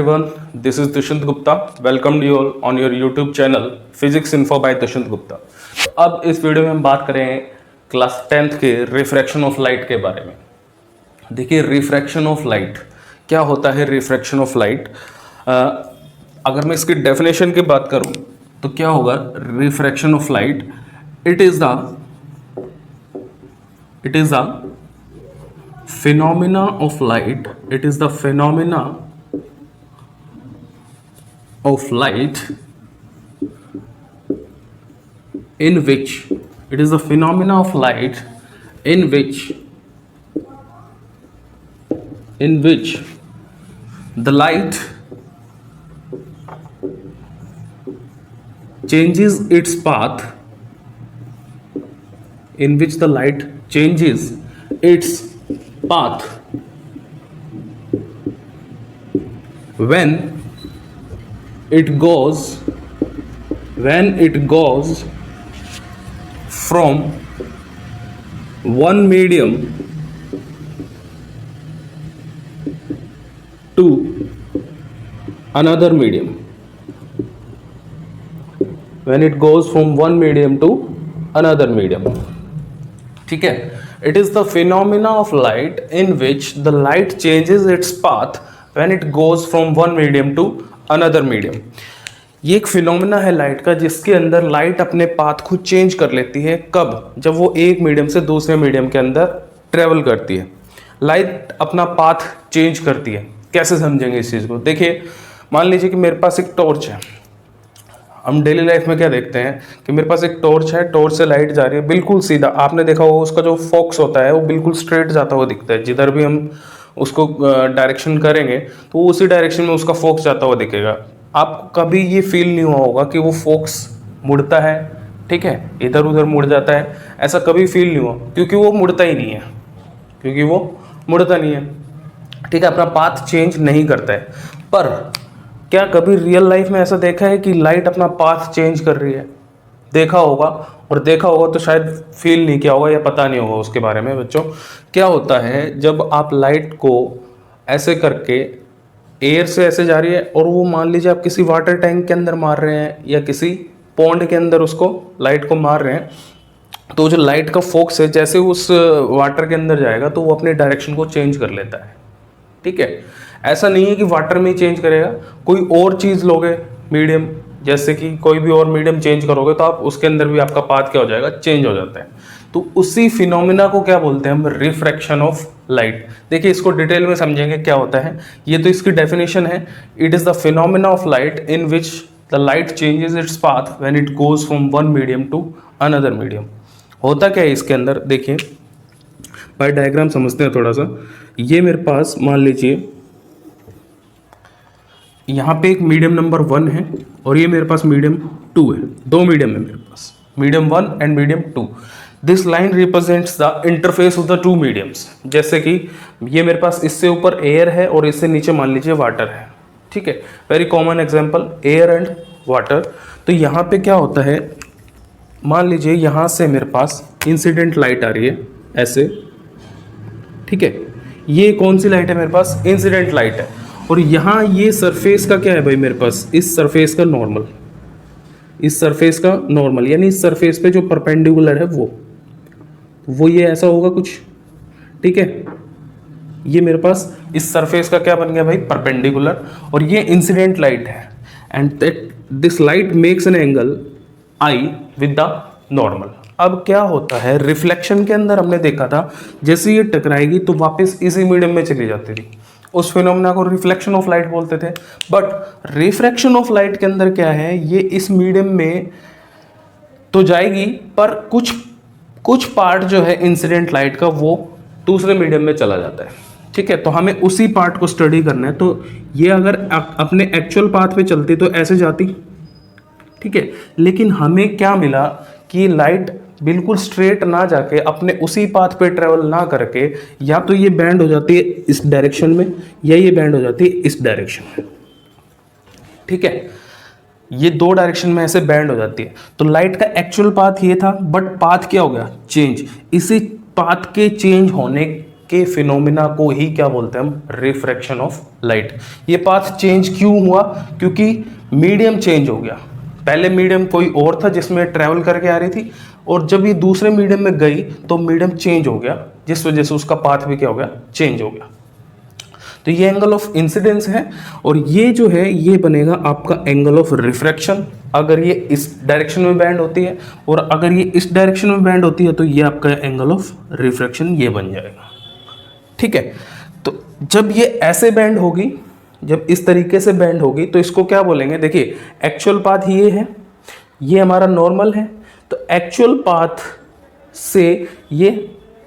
Everyone, this is Dushant Gupta. Welcome you all on your YouTube channel Physics Info by Dushant Gupta. अब इस video में हम बात करें क्लास 10th के रिफ्रैक्शन ऑफ लाइट के बारे में। देखिए रिफ्रैक्शन ऑफ लाइट क्या होता है। रिफ्रैक्शन ऑफ लाइट अगर मैं इसकी डेफिनेशन की बात करूं तो क्या होगा। Refraction of light it is the phenomena of light. It is the phenomena of light in which the light changes its path when it goes from one medium to another medium. ठीक है। It is the phenomena of light in which the light changes its path when it goes from one medium to another medium. ये एक phenomena है light का जिसके अंदर light अपने path को चेंज कर लेती है। कब? जब वो एक मीडियम से दूसरे मीडियम के अंदर ट्रेवल करती है। लाइट अपना पाथ चेंज करती है। कैसे समझेंगे इस चीज़ को? देखिए मान लीजिए कि मेरे पास एक टॉर्च है। हम डेली लाइफ में क्या देखते हैं कि मेरे पास एक टॉर्च है, टॉर्च से लाइट जा रही है बिल्कुल सीधा। आपने देखा होगा उसका जो फोकस होता है वो बिल्कुल स्ट्रेट जाता हुआ दिखता है। जिधर भी हम उसको डायरेक्शन करेंगे तो वो उसी डायरेक्शन में उसका फोकस जाता हुआ दिखेगा। आपको कभी ये फील नहीं हुआ होगा कि वो फोकस मुड़ता है, ठीक है, इधर उधर मुड़ जाता है। ऐसा कभी फील नहीं हुआ क्योंकि वो मुड़ता ही नहीं है, ठीक है, अपना पाथ चेंज नहीं करता है। पर क्या कभी रियल लाइफ में ऐसा देखा है कि लाइट अपना पाथ चेंज कर रही है? देखा होगा, और देखा होगा तो शायद फील नहीं किया होगा या पता नहीं होगा उसके बारे में। बच्चों क्या होता है जब आप लाइट को ऐसे करके एयर से ऐसे जा रही है और वो मान लीजिए आप किसी वाटर टैंक के अंदर मार रहे हैं या किसी पॉन्ड के अंदर उसको लाइट को मार रहे हैं, तो जो लाइट का फोकस है जैसे उस वाटर के अंदर जाएगा तो वो अपने डायरेक्शन को चेंज कर लेता है। ठीक है, ऐसा नहीं है कि वाटर में ही चेंज करेगा। कोई और चीज़ लोगे मीडियम, जैसे कि कोई भी और मीडियम चेंज करोगे तो आप उसके अंदर भी आपका पाथ क्या हो जाएगा, चेंज हो जाता है। तो उसी फिनोमिना को क्या बोलते हैं हम, रिफ्रैक्शन ऑफ लाइट। देखिए इसको डिटेल में समझेंगे क्या होता है। ये तो इसकी डेफिनेशन है। It is the phenomena of light in which the light changes its path when it goes from one medium to another medium. होता क्या है इसके अंदर, देखिए बाय डायग्राम समझते हैं थोड़ा सा। ये मेरे पास मान लीजिए यहाँ पे एक मीडियम नंबर 1 है और ये मेरे पास मीडियम 2 है। दो मीडियम है मेरे पास, medium 1 and medium 2। This line represents the interface of the two mediums. जैसे कि ये मेरे पास इससे ऊपर एयर है और इससे नीचे मान लीजिए वाटर है। ठीक है, very common example air and water. तो यहाँ पे क्या होता है, मान लीजिए यहाँ से मेरे पास इंसिडेंट लाइट आ रही है ऐसे। ठीक है, ये कौन सी लाइट है मेरे पास, इंसिडेंट लाइट है। और यहाँ ये सरफेस का क्या है भाई मेरे पास, इस सरफेस का नॉर्मल, यानी इस सरफेस पे जो परपेंडिकुलर है वो ये ऐसा होगा कुछ। ठीक है, ये मेरे पास इस सरफेस का क्या बन गया भाई, परपेंडिकुलर, और ये इंसिडेंट लाइट है। And that this light makes an angle I with the normal. अब क्या होता है, रिफ्लेक्शन के अंदर हमने देखा था जैसे ये टकराएगी तो वापस इसी मीडियम में चली जाती थी। उस फिनोमेना को रिफ्लेक्शन ऑफ लाइट बोलते थे। बट रिफ्रैक्शन ऑफ लाइट के अंदर क्या है, ये इस मीडियम में तो जाएगी पर कुछ पार्ट जो है इंसिडेंट लाइट का वो दूसरे मीडियम में चला जाता है। ठीक है, तो हमें उसी पार्ट को स्टडी करना है। तो ये अगर अपने एक्चुअल पाथ पे चलती तो ऐसे जाती, ठीक है, लेकिन हमें क्या मिला कि लाइट बिल्कुल स्ट्रेट ना जाके अपने उसी पाथ पे ट्रेवल ना करके या तो ये बैंड हो जाती है इस डायरेक्शन में या ये बैंड हो जाती है इस डायरेक्शन में। ठीक है, ये दो डायरेक्शन में ऐसे बैंड हो जाती है। तो लाइट का एक्चुअल पाथ ये था, बट पाथ क्या हो गया, चेंज। इसी पाथ के चेंज होने के फिनोमिना को ही क्या बोलते हैं हम, रिफ्रैक्शन ऑफ लाइट। ये पाथ चेंज क्यों हुआ, क्योंकि मीडियम चेंज हो गया। पहले मीडियम कोई और था जिसमें ट्रैवल करके आ रही थी, और जब ये दूसरे मीडियम में गई तो मीडियम चेंज हो गया, जिस वजह से उसका पाथ भी क्या हो गया, चेंज हो गया। तो ये एंगल ऑफ इंसिडेंस है, और ये जो है ये बनेगा आपका एंगल ऑफ रिफ्रैक्शन अगर ये इस डायरेक्शन में बैंड होती है, और अगर ये इस डायरेक्शन में बैंड होती है तो ये आपका एंगल ऑफ रिफ्रैक्शन ये बन जाएगा। ठीक है, तो जब ये ऐसे बैंड होगी, जब इस तरीके से बैंड होगी तो इसको क्या बोलेंगे, देखिए एक्चुअल पाथ ये है, ये हमारा नॉर्मल है, तो एक्चुअल पाथ से ये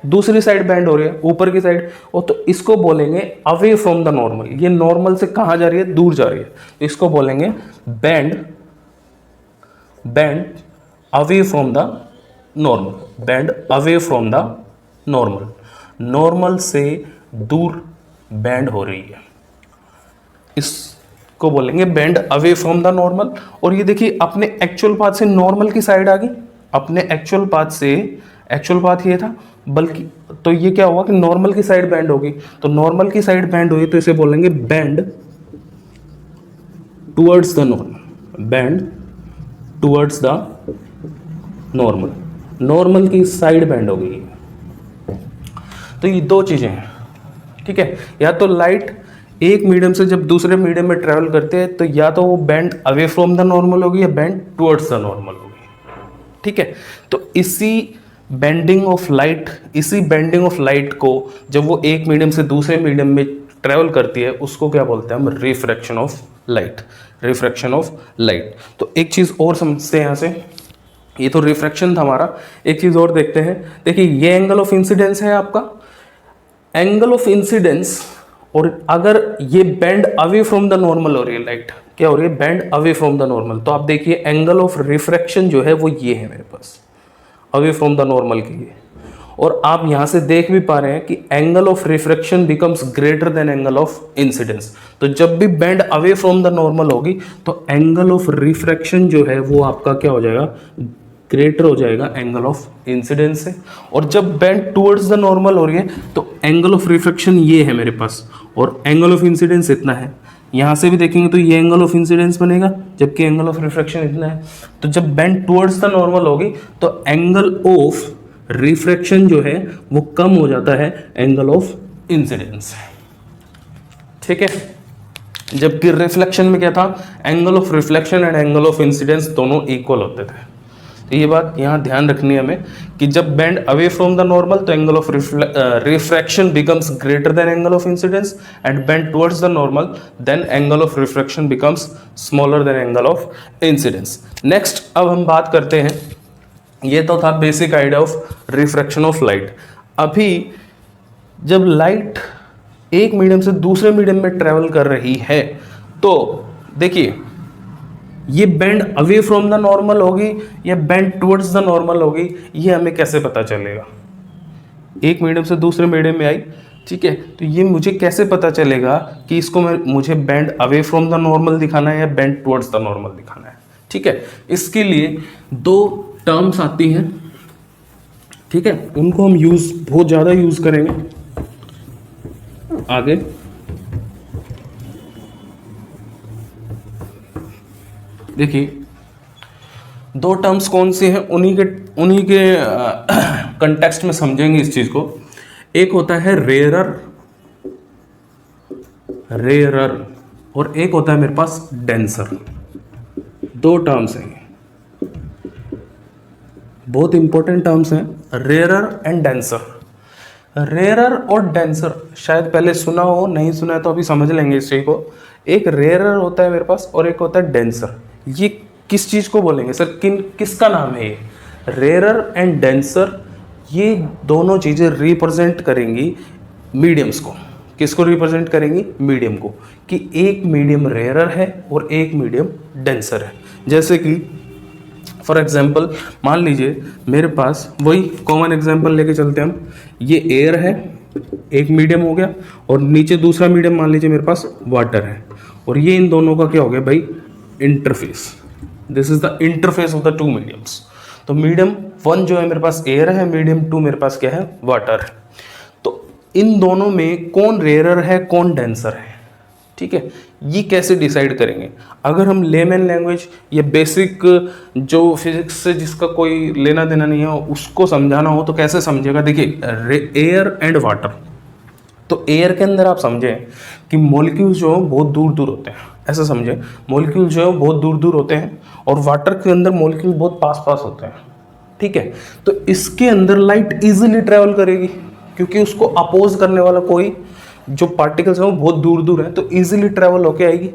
दूसरी साइड बैंड हो रही है, ऊपर की साइड, और तो इसको बोलेंगे अवे फ्रॉम द नॉर्मल। ये नॉर्मल से कहाँ जा रही है, दूर जा रही है, तो इसको बोलेंगे band away from the normal, band away from the normal, normal से दूर बैंड हो रही है, इसको बोलेंगे band away from the normal. और ये देखिए अपने एक्चुअल पाथ से नॉर्मल की साइड आ गई, अपने एक्चुअल पाथ से, एक्चुअल पाथ ये था, बल्कि तो ये क्या हुआ कि नॉर्मल की साइड बैंड होगी, तो नॉर्मल की साइड बैंड हुई तो इसे बोलेंगे band towards the normal, band towards the normal, normal की साइड बैंड हो गई। तो ये दो चीजें हैं, ठीक है। या तो लाइट एक मीडियम से जब दूसरे मीडियम में ट्रेवल करते हैं तो या तो वो band away from the normal होगी या बैंड टुवर्ड्स द नॉर्मल होगी, ठीक है। तो इसी बेंडिंग ऑफ लाइट को जब वो एक मीडियम से दूसरे मीडियम में ट्रेवल करती है उसको क्या बोलते हैं हम, refraction of light, refraction of light. तो एक चीज़ और समझते हैं यहाँ से, ये तो रिफ्रैक्शन था हमारा, एक चीज़ और देखते हैं। देखिए ये एंगल ऑफ इंसिडेंस है आपका, एंगल ऑफ इंसिडेंस, और अगर ये bend away from the normal हो रही है लाइट, क्या हो रही है, bend away from the normal, तो आप देखिए एंगल ऑफ रिफ्रैक्शन जो है वो ये है मेरे पास, अवे फ्रॉम द नॉर्मल के लिए। और आप यहाँ से देख भी पा रहे हैं कि angle of refraction becomes greater than angle of incidence. तो जब भी bend away from the normal होगी तो एंगल ऑफ रिफ्रैक्शन जो है वो आपका क्या हो जाएगा, ग्रेटर हो जाएगा एंगल ऑफ इंसिडेंस से। और जब बेंड टुवर्ड्स द नॉर्मल हो रही है तो एंगल ऑफ रिफ्रैक्शन ये है मेरे पास, और एंगल ऑफ इंसिडेंस इतना है। यहाँ से भी देखेंगे तो ये एंगल ऑफ इंसिडेंस बनेगा, जबकि एंगल ऑफ रिफ्रैक्शन इतना है। तो जब बेंड टुवर्ड्स द नॉर्मल होगी तो एंगल ऑफ रिफ्रैक्शन जो है वो कम हो जाता है एंगल ऑफ इंसिडेंस, ठीक है। जबकि रिफ्लेक्शन में क्या था, angle of reflection and angle of incidence दोनों इक्वल होते थे। तो ये बात यहाँ ध्यान रखनी है हमें कि जब bend away from the normal तो angle of refraction becomes greater than angle of incidence, and bend towards the normal then angle of refraction becomes smaller than angle of incidence. Next अब हम बात करते हैं, ये तो था basic idea of refraction of light. अभी जब लाइट एक मीडियम से दूसरे मीडियम में ट्रेवल कर रही है तो देखिए ये bend away from the normal होगी या बेंड टुवर्ड्स द नॉर्मल होगी, ये हमें कैसे पता चलेगा। एक मीडियम से दूसरे मीडियम में आई, ठीक है, तो ये मुझे कैसे पता चलेगा कि इसको मुझे bend away from the normal दिखाना है या बेंड टुवर्ड्स द नॉर्मल दिखाना है, ठीक है। इसके लिए दो टर्म्स आती हैं, ठीक है, उनको हम बहुत ज़्यादा यूज करेंगे आगे। देखिए दो टर्म्स कौन से हैं, उन्हीं के कंटेक्स्ट में समझेंगे इस चीज को। एक होता है रेयरर और एक होता है मेरे पास डेंसर। दो टर्म्स हैं, बहुत इंपॉर्टेंट टर्म्स हैं, रेयरर एंड डेंसर। रेयरर और डेंसर शायद पहले सुना हो, नहीं सुना है तो अभी समझ लेंगे इस चीज को। एक रेयरर होता है मेरे पास और एक होता है डेंसर। ये किस चीज को बोलेंगे सर, किसका नाम है ये? रेयरर एंड डेंसर, ये दोनों चीजें रिप्रेजेंट करेंगी मीडियम्स को। किसको रिप्रेजेंट करेंगी? मीडियम को, कि एक मीडियम रेयरर है और एक मीडियम डेंसर है। जैसे कि फॉर एग्जाम्पल मान लीजिए मेरे पास, वही कॉमन एग्जाम्पल लेके चलते हैं हम, ये एयर है, एक मीडियम हो गया, और नीचे दूसरा मीडियम मान लीजिए मेरे पास वाटर है, और ये इन दोनों का क्या हो गया भाई, interface. This is the interface of the two mediums. तो मीडियम 1 जो है मेरे पास एयर है, मीडियम 2 मेरे पास क्या है, वाटर है। तो इन दोनों में कौन रेयरर है कौन डेंसर है, ठीक है, ये कैसे डिसाइड करेंगे। अगर हम लेमन लैंग्वेज या बेसिक जो फिजिक्स से जिसका कोई लेना देना नहीं है उसको समझाना हो तो कैसे समझेगा। देखिए एयर एंड वाटर, तो एयर के अंदर आप समझें कि मॉलिक्यूल्स जो हैं बहुत दूर दूर होते हैं, ऐसा समझें मॉलिक्यूल्स जो है बहुत दूर दूर होते हैं, और वाटर के अंदर मॉलिक्यूल बहुत पास पास होते हैं, ठीक है। तो इसके अंदर लाइट इजीली ट्रेवल करेगी क्योंकि उसको अपोज करने वाला कोई जो पार्टिकल्स है वो बहुत दूर दूर है, तो इजीली ट्रेवल होके आएगी।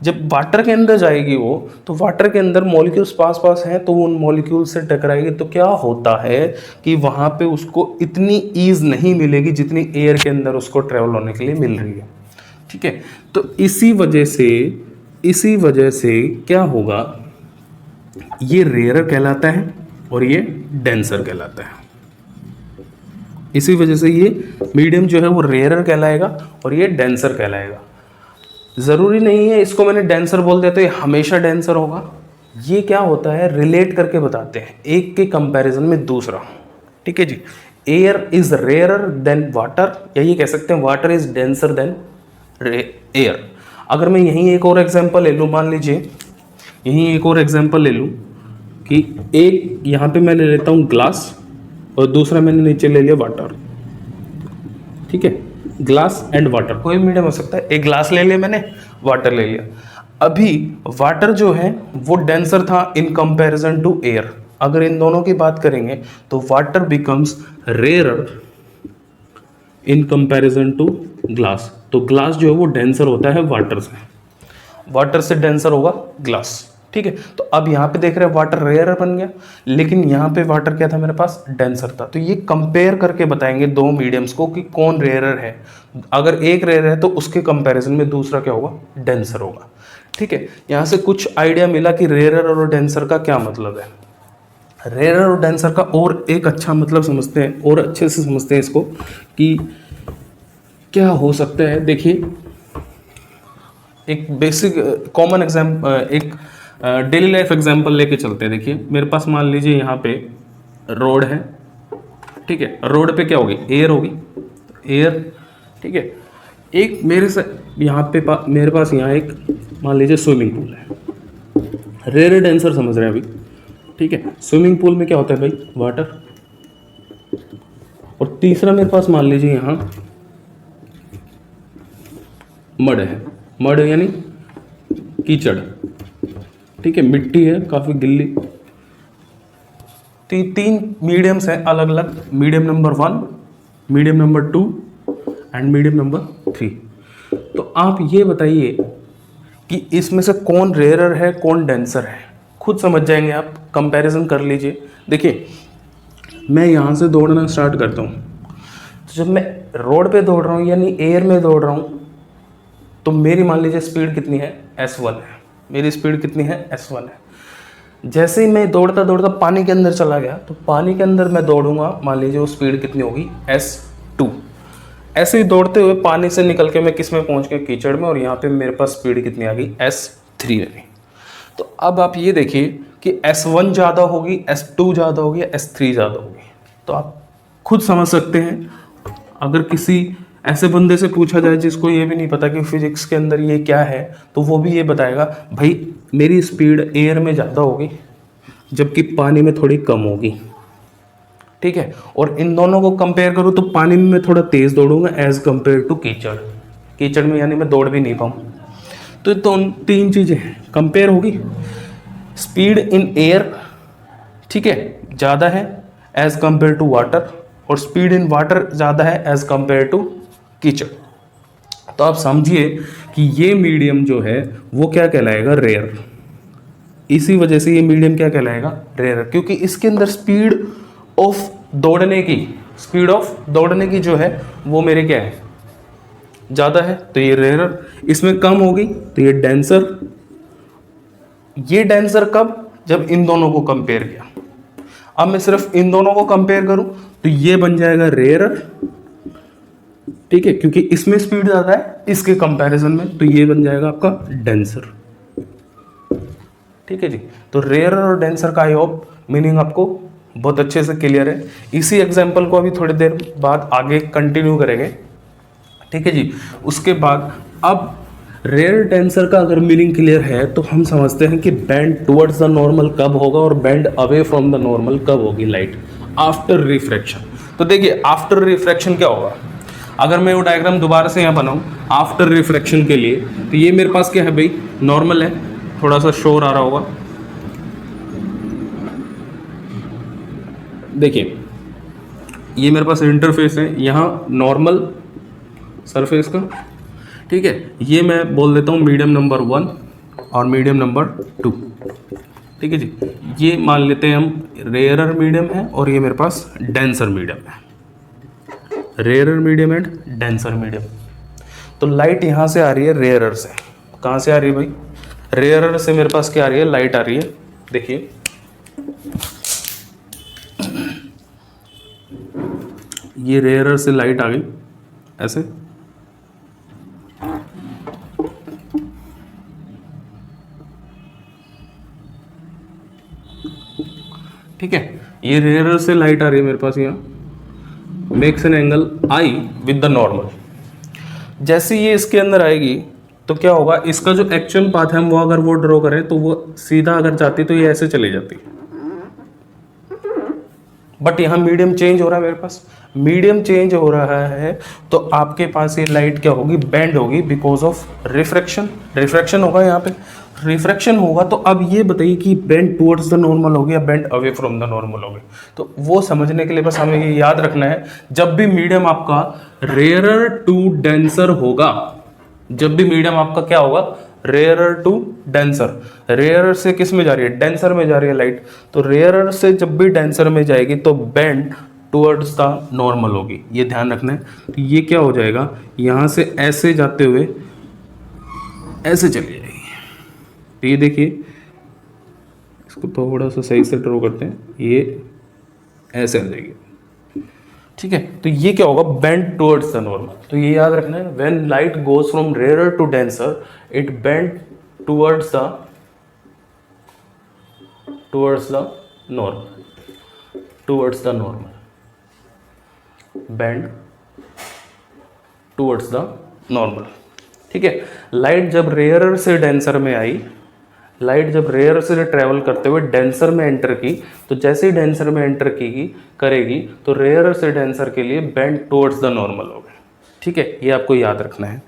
जब वाटर के अंदर जाएगी वो, तो वाटर के अंदर मॉलिक्यूल्स पास पास हैं तो वो उन मॉलिक्यूल्स से टकराएगी, तो क्या होता है कि वहाँ पे उसको इतनी ईज नहीं मिलेगी जितनी एयर के अंदर उसको ट्रेवल होने के लिए मिल रही है, ठीक है। तो इसी वजह से क्या होगा, ये रेयरर कहलाता है और ये डेंसर कहलाता है। इसी वजह से ये मीडियम जो है वो रेयरर कहलाएगा और ये डेंसर कहलाएगा। ज़रूरी नहीं है इसको मैंने डेंसर बोल दिया तो ये हमेशा डेंसर होगा। ये क्या होता है, रिलेट करके बताते हैं एक के कंपैरिजन में दूसरा, ठीक है जी। Air is rarer than water, या ये कह सकते हैं water is denser than air. अगर मैं यहीं एक और एग्जांपल ले लूँ, मान लीजिए यहीं एक और एग्जांपल ले लूँ कि एक यहाँ पे मैं ले लेता हूँ ग्लास और दूसरा मैंने नीचे ले लिया वाटर, ठीक है। ग्लास एंड वाटर कोई मीडियम हो सकता है, एक ग्लास ले लिया मैंने, वाटर ले लिया। अभी वाटर जो है वो डेंसर था इन कंपैरिजन टू एयर। अगर इन दोनों की बात करेंगे तो water becomes rarer in comparison to glass. तो ग्लास जो है वो डेंसर होता है वाटर से डेंसर होगा ग्लास, ठीक है। तो अब यहाँ पे देख रहे हैं वाटर रेयरर बन गया, लेकिन यहाँ पे वाटर क्या था मेरे पास, डेंसर था। तो ये कंपेयर करके बताएंगे दो मीडियम्स को कि कौन रेयरर है। अगर एक रेयरर है तो उसके कंपैरिजन में दूसरा क्या होगा, डेंसर होगा, ठीक है। यहाँ से कुछ आइडिया मिला कि रेयरर और डेंसर का क्या मतलब है। रेयरर और डेंसर का और एक अच्छा मतलब समझते हैं और अच्छे से समझते हैं इसको कि क्या हो सकता है। देखिए एक बेसिक कॉमन एक डेली लाइफ एग्जांपल लेके चलते हैं। देखिए मेरे पास मान लीजिए यहाँ पे रोड है, ठीक है। रोड पे क्या होगी, एयर होगी, एयर, ठीक है। एक मेरे से यहाँ पे मेरे पास यहाँ एक मान लीजिए स्विमिंग पूल है, रेयर डेंसर समझ रहे हैं अभी, ठीक है। स्विमिंग पूल में क्या होता है भाई, वाटर। और तीसरा मेरे पास मान लीजिए यहाँ मड यानी कीचड़, ठीक है, मिट्टी है काफ़ी गिल्ली। तो ये तीन मीडियम्स हैं अलग अलग, medium number 1, medium number 2 and medium number 3। तो आप ये बताइए कि इसमें से कौन रेयरर है कौन डेंसर है, खुद समझ जाएंगे आप, कंपैरिजन कर लीजिए। देखिए मैं यहाँ से दौड़ना स्टार्ट करता हूँ, तो जब मैं रोड पे दौड़ रहा हूँ यानी एयर में दौड़ रहा हूँ, तो मेरी मान लीजिए स्पीड कितनी है, S1 है। मेरी स्पीड कितनी है, S1 है। जैसे ही मैं दौड़ता दौड़ता पानी के अंदर चला गया, तो पानी के अंदर मैं दौड़ूंगा, मान लीजिए वो स्पीड कितनी होगी, S2। ऐसे ही दौड़ते हुए पानी से निकल के मैं किस में पहुंच गया, कीचड़ में, और यहाँ पे मेरे पास स्पीड कितनी आ गई, S3 में। तो अब आप ये देखिए कि S1 ज़्यादा होगी, S2 ज़्यादा होगी, S3 ज़्यादा होगी। तो आप खुद समझ सकते हैं। अगर किसी ऐसे बंदे से पूछा जाए जिसको ये भी नहीं पता कि फिजिक्स के अंदर ये क्या है, तो वो भी ये बताएगा भाई मेरी स्पीड एयर में ज़्यादा होगी जबकि पानी में थोड़ी कम होगी, ठीक है। और इन दोनों को कंपेयर करूँ तो पानी में मैं थोड़ा तेज़ दौड़ूंगा एज कंपेयर टू कीचड़ में यानी मैं दौड़ भी नहीं पाऊँ। तो तीन चीज़ें कंपेयर होगी, स्पीड इन एयर, ठीक है, ज़्यादा है एज कंपेयर टू वाटर, और स्पीड इन वाटर ज़्यादा है एज कंपेयर टू कीचड़। तो आप समझिए कि ये मीडियम जो है वो क्या कहलाएगा, रेयर। इसी वजह से ये मीडियम क्या कहलाएगा, रेयर, क्योंकि इसके अंदर स्पीड ऑफ दौड़ने की जो है वो मेरे क्या है, ज़्यादा है, तो ये रेयर। इसमें कम होगी तो ये डेंसर। ये डेंसर कब, जब इन दोनों को कंपेयर किया। अब मैं सिर्फ इन दोनों को कंपेयर करूं तो ये बन जाएगा रेयरर, ठीक है, क्योंकि इसमें स्पीड ज़्यादा है इसके कंपैरिजन में, तो ये बन जाएगा आपका डेंसर, ठीक है जी। तो रेयरर और डेंसर का आई होप मीनिंग आपको बहुत अच्छे से क्लियर है। इसी एग्जाम्पल को अभी थोड़ी देर बाद आगे कंटिन्यू करेंगे, ठीक है जी। उसके बाद अब रेयर टेंसर का अगर मीनिंग क्लियर है तो हम समझते हैं कि बेंड टुवर्ड्स द नॉर्मल कब होगा और bend away from the normal कब होगी लाइट, आफ्टर रिफ्रैक्शन। तो देखिए आफ्टर रिफ्रैक्शन क्या होगा, अगर मैं वो डायग्राम दोबारा से यहाँ बनाऊँ आफ्टर रिफ्रैक्शन के लिए, तो ये मेरे पास क्या है भाई, नॉर्मल है, थोड़ा सा शोर आ रहा होगा, देखिए ये मेरे पास इंटरफेस है, यहाँ नॉर्मल सरफेस का, ठीक है। ये मैं बोल देता हूँ मीडियम नंबर 1 और मीडियम नंबर 2, ठीक है जी। ये मान लेते हैं हम रेयरर मीडियम है और ये मेरे पास डेंसर मीडियम है, rarer medium and denser medium. तो लाइट यहाँ से आ रही है रेयरर से, कहाँ से आ रही है भाई, रेयरर से मेरे पास क्या आ रही है, लाइट आ रही है। देखिए ये रेयरर से लाइट आ गई ऐसे, ठीक है। ये रेयरर से लाइट आ रही है मेरे पास, यहाँ makes an angle I with the normal. जैसे ये इसके अंदर आएगी तो क्या होगा, इसका जो एक्चुअल पाथ है हम वो अगर वो ड्रॉ करें तो वो सीधा अगर जाती तो ये ऐसे चली जाती, बट यहाँ मीडियम चेंज हो रहा है, मेरे पास मीडियम चेंज हो रहा है तो आपके पास ये लाइट क्या होगी, बेंड होगी बिकॉज ऑफ रिफ्रैक्शन। रिफ्रैक्शन होगा यहाँ पे, रिफ्रैक्शन होगा तो अब ये बताइए कि बेंड टुवर्ड्स द नॉर्मल होगी या bend away from the normal होगी। तो वो समझने के लिए बस हमें ये याद रखना है, जब भी मीडियम आपका रेयरर टू डेंसर होगा, जब भी मीडियम आपका क्या होगा, रेयरर टू डेंसर, रेयरर से किस में जा रही है, डेंसर में जा रही है लाइट, तो रेयरर से जब भी डेंसर में जाएगी तो बेंड टुवर्ड्स द नॉर्मल होगी, ये ध्यान रखना है। तो ये क्या हो जाएगा, यहाँ से ऐसे जाते हुए ऐसे चली जाएगी। तो ये देखिए इसको थोड़ा सा सही से ड्रॉ करते हैं, ये ऐसे आ जाएगी, ठीक है। तो ये क्या होगा, बेंड टुवर्ड्स द नॉर्मल। तो ये याद रखना है, when light goes from rarer to denser it bend towards the normal, towards the normal, bend towards the normal, ठीक है। लाइट जब रेयरर से डेंसर में आई, लाइट जब रेयर से ट्रैवल करते हुए डेंसर में एंटर की, तो जैसे ही डेंसर में एंटर की करेगी तो रेयर से डेंसर के लिए बेंड टुवर्ड्स द नॉर्मल होगा, ठीक है। ये आपको याद रखना है।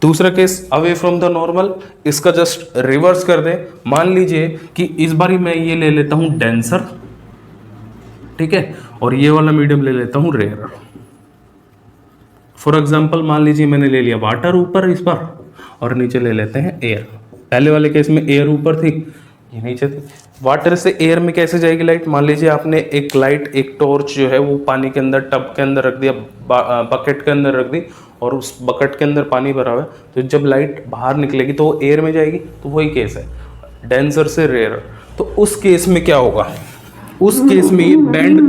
दूसरा case away from the normal, इसका जस्ट रिवर्स कर दें। मान लीजिए कि इस बार मैं ये ले लेता हूँ डेंसर, ठीक है, और ये वाला मीडियम ले लेता हूँ रेयर। फॉर एग्जाम्पल मान लीजिए मैंने ले लिया वाटर ऊपर इस बार और नीचे ले लेते हैं एयर। पहले वाले केस में एयर ऊपर थी, ये नीचे थी। वाटर से एयर में कैसे जाएगी लाइट, मान लीजिए आपने एक लाइट, एक टॉर्च जो है वो पानी के अंदर, टब के अंदर रख दिया, बकेट के अंदर रख दी और उस बकेट के अंदर पानी भरा हुआ है, तो जब लाइट बाहर निकलेगी तो वो एयर में जाएगी। तो वही केस है डेंसर से रेयर। तो उस केस में क्या होगा, उस केस में बेंड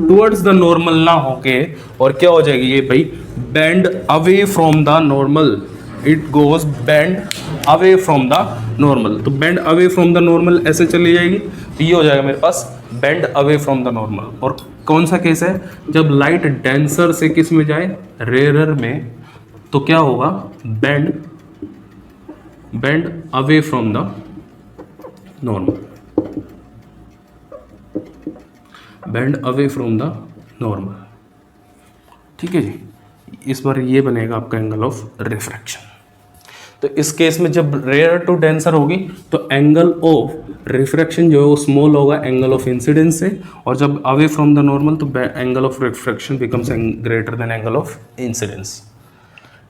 टुवर्ड्स द नॉर्मल ना होके और क्या हो जाएगी ये भाई, bend away from the normal, it goes bend away from the normal. तो bend away from the normal ऐसे चली जाएगी, तो ये हो जाएगा मेरे पास bend away from the normal. और कौन सा केस है, जब लाइट डेंसर से किस में जाए, रेयरर में, तो क्या होगा, bend away from the normal, bend away from the normal, ठीक है जी। इस बार ये बनेगा आपका एंगल ऑफ रिफ्रैक्शन। तो इस केस में जब रेयर टू डेंसर होगी तो एंगल ऑफ रिफ्रैक्शन जो है वो स्मॉल होगा एंगल ऑफ इंसिडेंस से, और जब अवे फ्रॉम द नॉर्मल तो angle of refraction becomes greater than angle of incidence,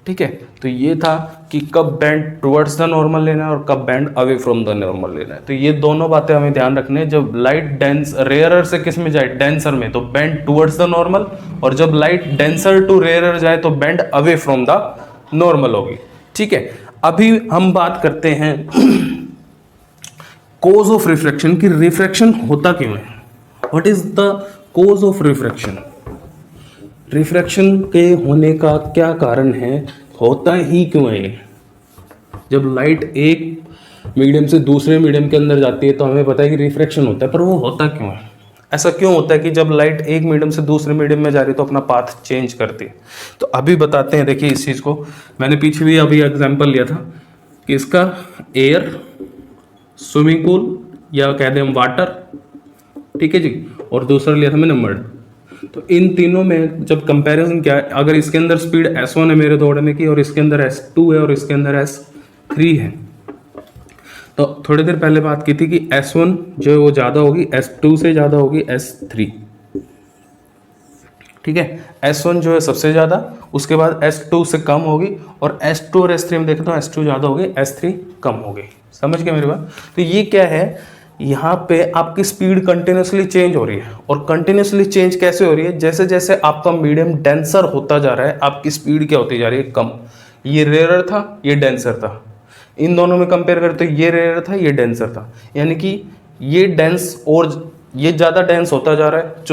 ठीक है। तो ये था कि कब बेंड टुवर्ड्स द नॉर्मल लेना है और कब bend away from the normal लेना है। तो ये दोनों बातें हमें ध्यान रखनी है। जब लाइट डेंस रेयरर से किस में जाए, डेंसर में, तो बेंड टुवर्ड्स द नॉर्मल, और जब लाइट डेंसर टू रेयरर जाए तो bend away from the normal होगी, ठीक है। अभी हम बात करते हैं कोज ऑफ रिफ्रैक्शन की, रिफ्रैक्शन होता क्यों है, what is the cause of refraction, refraction के होने का क्या कारण है, होता ही क्यों है। जब लाइट एक मीडियम से दूसरे मीडियम के अंदर जाती है तो हमें पता है कि रिफ्रैक्शन होता है, पर वो होता क्यों है। ऐसा क्यों होता है कि जब लाइट एक मीडियम से दूसरे मीडियम में जा रही है तो अपना पाथ चेंज करती है? तो अभी बताते हैं। देखिए इस चीज़ को मैंने पीछे भी अभी एग्जांपल लिया था कि इसका एयर, स्विमिंग पूल या कह दें हम वाटर, ठीक है जी, और दूसरा लिया था मैंने मड। तो इन तीनों में जब कंपैरिजन क्या है, अगर इसके अंदर स्पीड S1 है मेरे दौड़ने की और इसके अंदर S2 है और इसके अंदर S3 है, तो थोड़ी देर पहले बात की थी कि S1 जो है वो ज़्यादा होगी, S2 से ज़्यादा होगी S3, ठीक है। S1 जो है सबसे ज़्यादा, उसके बाद S2 से कम होगी, और S2 और S3 में देखें तो S2 ज़्यादा होगी, S3 कम होगी। समझ गए मेरी बात? तो ये क्या है, यहाँ पे आपकी स्पीड कंटिन्यूसली चेंज हो रही है। और कंटिन्यूसली चेंज कैसे हो रही है? जैसे जैसे आपका मीडियम डेंसर होता जा रहा है आपकी स्पीड क्या होती जा रही है? कम। ये रेयर था, ये डेंसर था। इन दोनों में कंपेयर करते तो ये रेयर था, ये डेंसर था। यानी कि ये डेंस और ये ज़्यादा डेंस होता जा रहा है।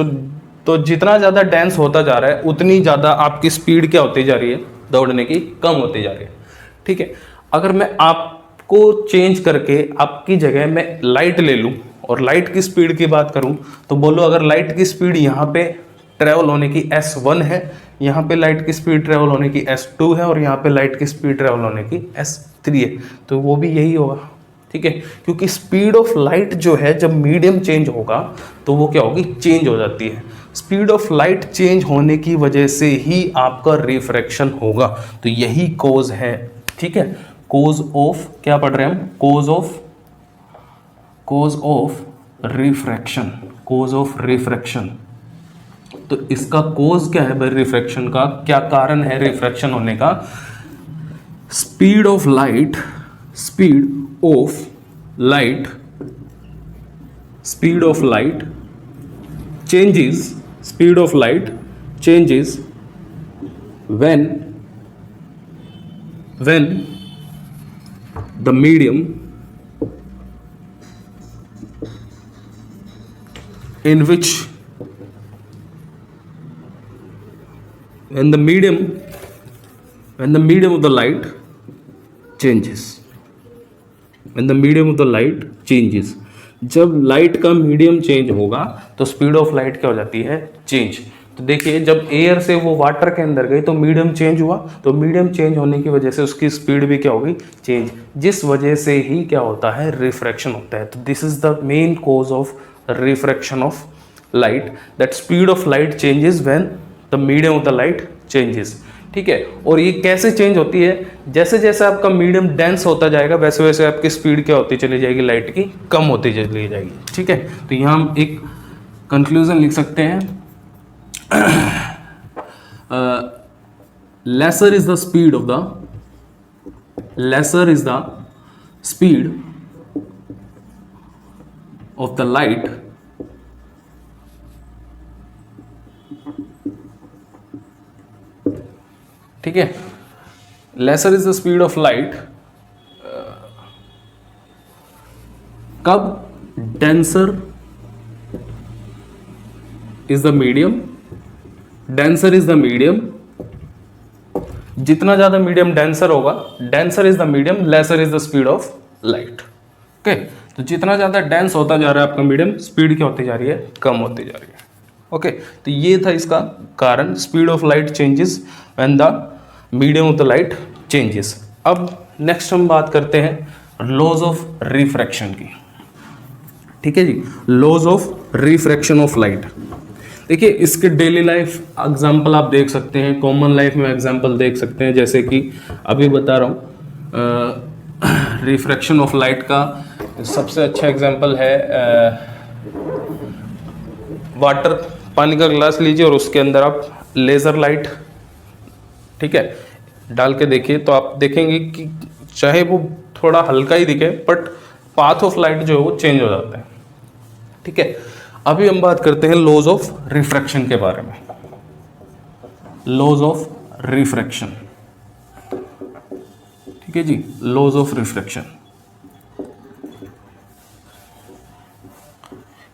तो जितना ज़्यादा डेंस होता जा रहा है उतनी ज़्यादा आपकी स्पीड क्या होती जा रही है? दौड़ने की कम होती जा रही है, ठीक है। अगर मैं आपको चेंज करके आपकी जगह में लाइट ले लूँ और लाइट की स्पीड की बात करूँ, तो बोलो अगर लाइट की स्पीड यहाँ पे ट्रैवल होने की S1 है, यहाँ पे लाइट की स्पीड ट्रैवल होने की S2 है, और यहाँ पे लाइट की स्पीड ट्रैवल होने की S3 है, तो वो भी यही होगा, ठीक है। क्योंकि स्पीड ऑफ लाइट जो है जब मीडियम चेंज होगा तो वो क्या होगी? चेंज हो जाती है। स्पीड ऑफ लाइट चेंज होने की वजह से ही आपका रिफ्रैक्शन होगा। तो यही कोज है, ठीक है। कोज ऑफ, क्या पढ़ रहे हैं हम? Cause of refraction, cause of refraction. तो इसका कोज क्या है भाई? रिफ्रैक्शन का क्या कारण है रिफ्रैक्शन होने का? Speed of light, speed of light, speed of light changes, speed of light changes when the medium in which when the medium of the light changes, when the medium of the light changes, जब light का medium change होगा तो speed of light क्या हो जाती है? Change. तो देखिए जब एयर से वो वाटर के अंदर गई तो मीडियम चेंज हुआ, तो मीडियम चेंज होने की वजह से उसकी स्पीड भी क्या होगी? चेंज। जिस वजह से ही क्या होता है? रिफ्रैक्शन होता है। तो this is the main cause of refraction of light, that speed of light changes when the medium of the light changes, ठीक है। और ये कैसे चेंज होती है? जैसे जैसे आपका मीडियम डेंस होता जाएगा वैसे वैसे आपकी स्पीड क्या होती चली जाएगी? लाइट की कम होती चली जाएगी, ठीक है। तो यहाँ हम एक कंक्लूजन लिख सकते हैं, lesser is the speed of the light ठीक है। Lesser is the speed of light कब? Denser is the medium, denser is the medium. जितना ज्यादा मीडियम डेंसर होगा, denser is the medium, lesser is the speed of light, okay. तो जितना ज्यादा dense होता जा रहा है आपका मीडियम, स्पीड क्या होती जा रही है? कम होती जा रही है, ओके। तो ये था इसका कारण, speed of light changes when the medium of the light changes. अब नेक्स्ट हम बात करते हैं लॉज ऑफ रिफ्रैक्शन की, ठीक है जी। Laws of refraction of light, देखिए इसके डेली लाइफ एग्जांपल आप देख सकते हैं, कॉमन लाइफ में एग्जांपल देख सकते हैं। जैसे कि अभी बता रहा हूँ रिफ्रैक्शन ऑफ लाइट का सबसे अच्छा एग्जांपल है वाटर, पानी का ग्लास लीजिए और उसके अंदर आप लेज़र लाइट, ठीक है, डाल के देखिए तो आप देखेंगे कि चाहे वो थोड़ा हल्का ही दिखे बट पाथ ऑफ लाइट जो है वो चेंज हो जाता है, ठीक है। अभी हम बात करते हैं लॉज ऑफ रिफ्रैक्शन के बारे में। लॉज ऑफ रिफ्रैक्शन, ठीक है जी। लॉज ऑफ रिफ्रैक्शन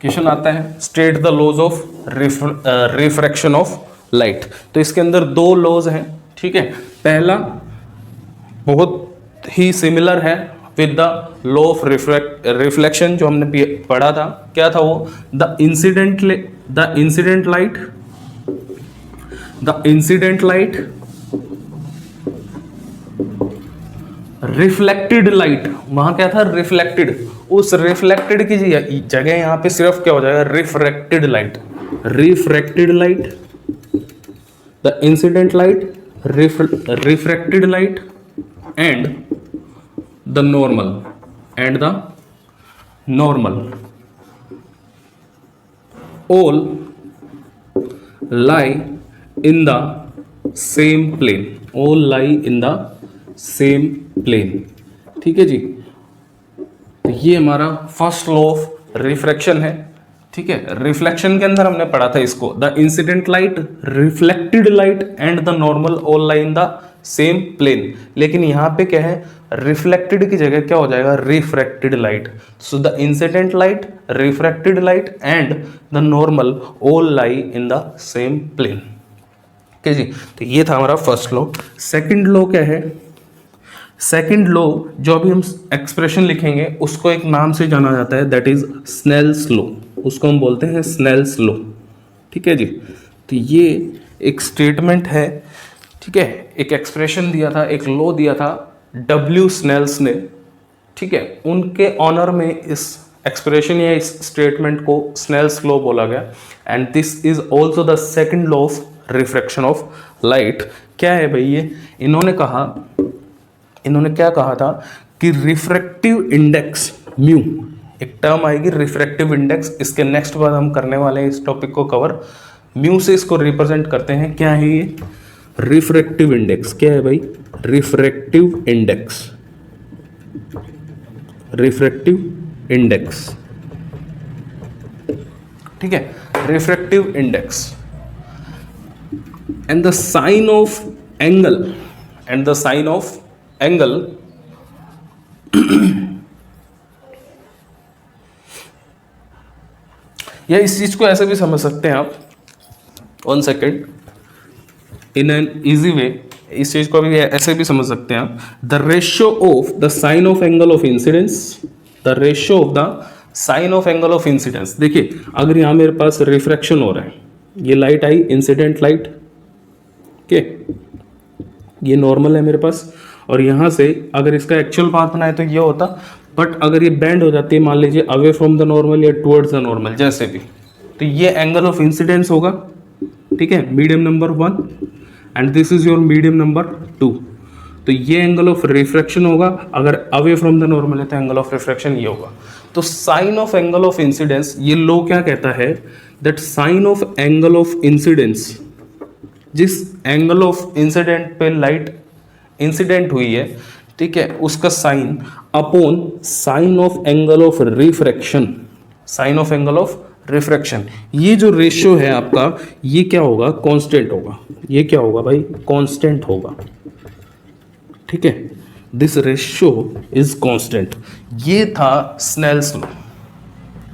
क्वेश्चन आता है, state the laws of refraction of light. तो इसके अंदर दो लॉज हैं, ठीक है। पहला बहुत ही सिमिलर है with the law of reflection जो हमने पढ़ा था, क्या था वो, the incident light reflected light, वहां क्या था, रिफ्लेक्टेड, उस रिफ्लेक्टेड की जगह यहां पे सिर्फ क्या हो जाएगा, refracted light, the incident light, refracted light and the normal all lie in the same plane, ठीक है जी। तो ये हमारा फर्स्ट लॉ ऑफ रिफ्रैक्शन है, ठीक है। रिफ्लेक्शन के अंदर हमने पढ़ा था इसको, the incident light, reflected light and the normal all lie in the same plane, लेकिन यहां पे क्या है, रिफ्लेक्टेड की जगह क्या हो जाएगा, refracted light. So the incident light, refracted light and the normal all lie in the same plane, ठीक है जी। तो ये था हमारा फर्स्ट लॉ। सेकंड लॉ क्या है, सेकंड लॉ जो अभी हम एक्सप्रेशन लिखेंगे उसको एक नाम से जाना जाता है, दैट इज स्नेल्स लॉ, उसको हम बोलते हैं स्नेल्स लॉ, ठीक है जी। तो ये एक स्टेटमेंट है, ठीक है, एक एक्सप्रेशन दिया था, एक लॉ दिया था डब्ल्यू स्नेल्स ने, ठीक है, उनके ऑनर में इस एक्सप्रेशन या इस स्टेटमेंट को स्नेल्स लॉ बोला गया। And this is also the second law of refraction of light. क्या है भाई ये, इन्होंने क्या कहा था कि रिफ्रैक्टिव इंडेक्स म्यू, एक टर्म आएगी रिफ्रैक्टिव इंडेक्स, इसके नेक्स्ट बार हम करने वाले हैं इस टॉपिक को कवर, म्यू से इसको रिप्रेजेंट करते हैं। क्या है ये रिफ्रैक्टिव इंडेक्स, क्या है भाई, रिफ्रैक्टिव इंडेक्स, ठीक है, refractive index and the sine of angle या इस चीज को ऐसे भी समझ सकते हैं आप, 1 second, in an easy way, इस चीज को भी ऐसे भी समझ सकते हैं आप, the ratio of the sine of angle of incidence, the ratio of the sine of angle of incidence. देखिए अगर यहां मेरे पास रिफ्रैक्शन हो रहा है, ये लाइट आई इंसिडेंट लाइट, ओके, ये नॉर्मल है मेरे पास, और यहां से अगर इसका एक्चुअल पाथ बनाए तो ये होता, बट अगर ये बेंड हो जाती है मान लीजिए अवे फ्रॉम द नॉर्मल या टुवर्ड्स द नॉर्मल जैसे भी, तो ये एंगल ऑफ इंसिडेंस होगा, ठीक है, medium number 1 and this is your medium number 2। तो ये एंगल ऑफ रिफ्रैक्शन होगा, अगर अवे फ्रॉम द नॉर्मल है तो एंगल ऑफ रिफ्रैक्शन ये होगा। तो sine of angle of incidence, ये लॉ क्या कहता है, that sine of angle of incidence, जिस एंगल ऑफ इंसिडेंट पे लाइट इंसिडेंट हुई है, ठीक है, उसका sine upon sine of angle of refraction, sine of angle of refraction, ये जो रेशियो है आपका, ये क्या होगा, कांस्टेंट होगा। ये क्या होगा भाई, कांस्टेंट होगा, ठीक है, दिस रेशियो इज कांस्टेंट। ये था स्नेल्स लॉ,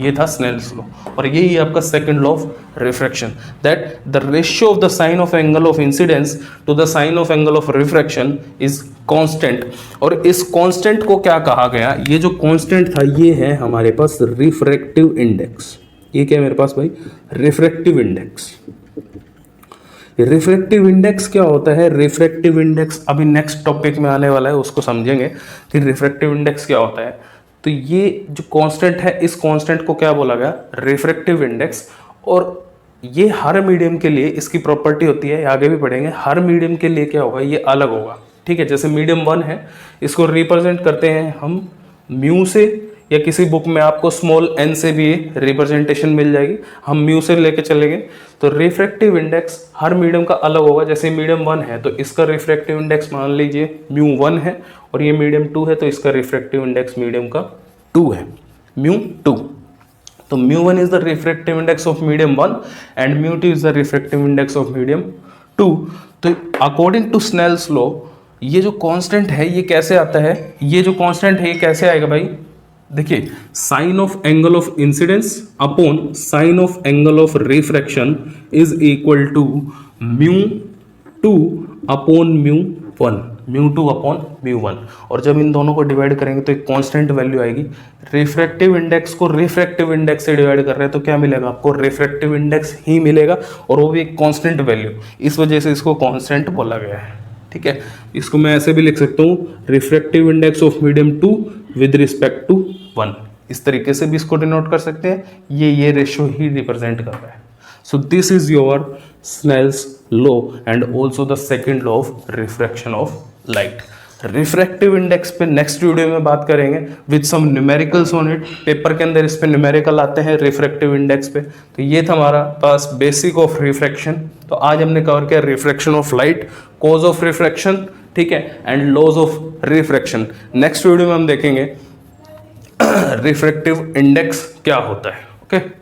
ये था स्नेल्स लॉ, और यही आपका second law of refraction, that the ratio of the sine of angle of incidence to the sine of angle of refraction is constant. और इस constant को क्या कहा गया, ये जो कांस्टेंट था ये है हमारे पास रिफ्रैक्टिव इंडेक्स। ये क्या है मेरे पास भाई, रिफ्रैक्टिव इंडेक्स। रिफ्रैक्टिव इंडेक्स क्या होता है, रिफ्रैक्टिव इंडेक्स अभी नेक्स्ट टॉपिक में आने वाला है, उसको समझेंगे कि रिफ्रैक्टिव इंडेक्स क्या होता है। तो ये जो कांस्टेंट है, इस कांस्टेंट को क्या बोला गया, रिफ्रैक्टिव इंडेक्स। और ये हर मीडियम के लिए इसकी प्रॉपर्टी होती है, आगे भी पढ़ेंगे, हर मीडियम के लिए क्या होगा, ये अलग होगा, ठीक है। जैसे मीडियम 1 है, इसको रिप्रेजेंट करते हैं हम म्यू से, या किसी बुक में आपको स्मॉल n से भी रिप्रेजेंटेशन मिल जाएगी, हम म्यू से लेके चलेंगे। तो रिफ्रैक्टिव इंडेक्स हर मीडियम का अलग होगा। जैसे मीडियम 1 है तो इसका रिफ्रैक्टिव इंडेक्स मान लीजिए म्यू 1 है, और ये मीडियम 2 है तो इसका रिफ्रैक्टिव इंडेक्स मीडियम का 2 है, म्यू 2। तो mu 1 is the refractive index of medium 1 and mu 2 is the refractive index of medium 2। तो अकॉर्डिंग टू स्नेल्स लॉ ये जो कांस्टेंट है ये कैसे आता है, ये जो कांस्टेंट है ये कैसे आएगा भाई, देखिए sine of angle of incidence upon sine of angle of refraction is equal to mu 2 upon mu 1 μ2 upon μ1, और जब इन दोनों को डिवाइड करेंगे तो एक कांस्टेंट वैल्यू आएगी। रिफ्रैक्टिव इंडेक्स को रिफ्रैक्टिव इंडेक्स से डिवाइड कर रहे हैं तो क्या मिलेगा आपको, रिफ्रैक्टिव इंडेक्स ही मिलेगा, और वो भी एक कांस्टेंट वैल्यू, इस वजह से इसको कांस्टेंट बोला गया है। ठीक है, इसको मैं ऐसे भी लिख सकता हूँ, refractive index of medium 2 with respect to 1, इस तरीके से भी इसको डिनोट कर सकते हैं। ये रेशियो ही रिप्रेजेंट कर रहा है। So this is your Snell's law and also the second law of refraction of light. Refractive index पे नेक्स्ट वीडियो में बात करेंगे with some numericals on it. Paper के अंदर इस पे न्यूमेरिकल आते हैं रिफ्रैक्टिव इंडेक्स पे। तो ये था हमारा पास बेसिक ऑफ रिफ्रैक्शन। तो आज हमने कवर किया refraction of light, cause of refraction, ठीक है, and laws of refraction. Next video में हम देखेंगे रिफ्रैक्टिव इंडेक्स क्या होता है। ओके।